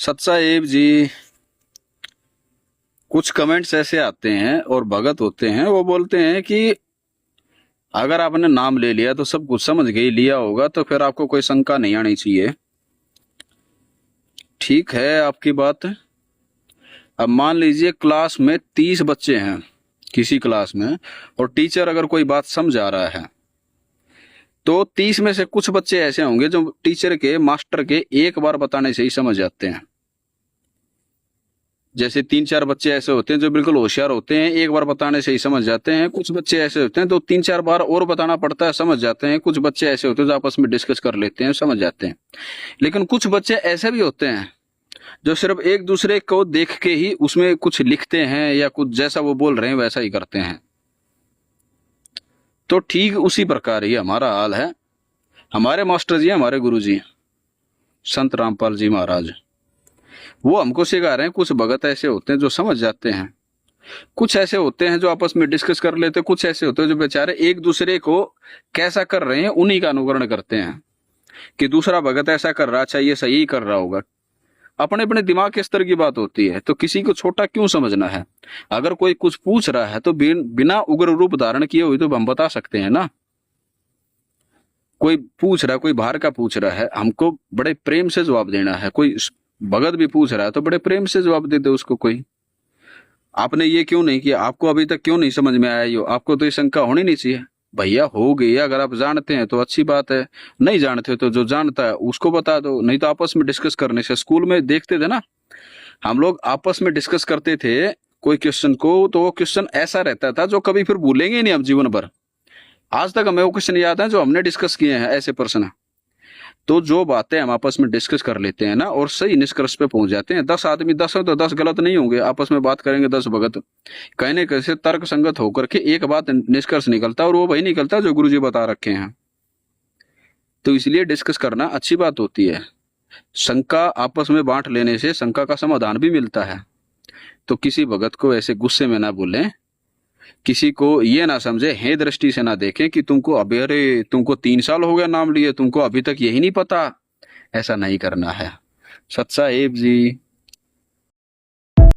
सतसाहेब जी, कुछ कमेंट्स ऐसे आते हैं और भगत होते हैं, वो बोलते हैं कि अगर आपने नाम ले लिया तो सब कुछ समझ के ही लिया होगा, तो फिर आपको कोई शंका नहीं आनी चाहिए। ठीक है आपकी बात। अब मान लीजिए क्लास में 30 बच्चे हैं किसी क्लास में, और टीचर अगर कोई बात समझा रहा है तो 30 में से कुछ बच्चे ऐसे होंगे जो टीचर के, मास्टर के एक बार बताने से ही समझ जाते हैं। जैसे 3-4 बच्चे ऐसे होते हैं जो बिल्कुल होशियार होते हैं, एक बार बताने से ही समझ जाते हैं। कुछ बच्चे ऐसे होते हैं तो 3-4 बार और बताना पड़ता है, समझ जाते हैं। कुछ बच्चे ऐसे होते हैं जो आपस में डिस्कस कर लेते हैं, समझ जाते हैं। लेकिन कुछ बच्चे ऐसे भी होते हैं जो सिर्फ एक दूसरे को देख के ही उसमें कुछ लिखते हैं, या कुछ जैसा वो बोल रहे हैं वैसा ही करते हैं। तो ठीक उसी प्रकार ही हमारा हाल है। हमारे मास्टर जी, हमारे गुरु जी संत रामपाल जी महाराज, वो हमको सिखा रहे हैं। कुछ भगत ऐसे होते हैं जो समझ जाते हैं, कुछ ऐसे होते हैं जो आपस में डिस्कस कर लेते हैं, कुछ ऐसे होते हैं जो बेचारे एक दूसरे को कैसा कर रहे हैं उन्हीं का अनुकरण करते हैं कि दूसरा भगत ऐसा कर रहा, अच्छा ये सही कर रहा होगा। अपने अपने दिमाग के स्तर की बात होती है, तो किसी को छोटा क्यों समझना है। अगर कोई कुछ पूछ रहा है तो बिना उग्र रूप धारण किए हुए तो हम बता सकते हैं ना। कोई पूछ रहा है, कोई बाहर का पूछ रहा है, हमको बड़े प्रेम से जवाब देना है। कोई भगत भी पूछ रहा है तो बड़े प्रेम से जवाब दे दे उसको। कोई आपने ये क्यों नहीं किया, आपको अभी तक क्यों नहीं समझ में आया, यो आपको तो ये शंका होनी नहीं चाहिए। भैया हो गई, अगर आप जानते हैं तो अच्छी बात है, नहीं जानते तो जो जानता है उसको बता दो। नहीं तो आपस में डिस्कस करने से, स्कूल में देखते थे ना हम लोग, आपस में डिस्कस करते थे कोई क्वेश्चन को, तो वो क्वेश्चन ऐसा रहता था जो कभी फिर भूलेंगे ही नहीं हम जीवन भर। आज तक हमें वो क्वेश्चन याद है जो हमने डिस्कस किए हैं, ऐसे प्रश्न। तो जो बातें हम आपस में डिस्कस कर लेते हैं ना और सही निष्कर्ष पे पहुंच जाते हैं। 10 आदमी 10 हो तो 10 गलत नहीं होंगे, आपस में बात करेंगे 10 भगत, कहने कैसे तर्क संगत होकर के एक बात निष्कर्ष निकलता है, और वो वही निकलता है जो गुरुजी बता रखे हैं। तो इसलिए डिस्कस करना अच्छी बात होती है। शंका आपस में बांट लेने से शंका का समाधान भी मिलता है। तो किसी भगत को ऐसे गुस्से में ना बोलें, किसी को ये ना समझे, हे दृष्टि से ना देखें कि तुमको अभी, अरे तुमको 3 साल हो गया नाम लिए, तुमको अभी तक यही नहीं पता। ऐसा नहीं करना है। सत साहेब जी।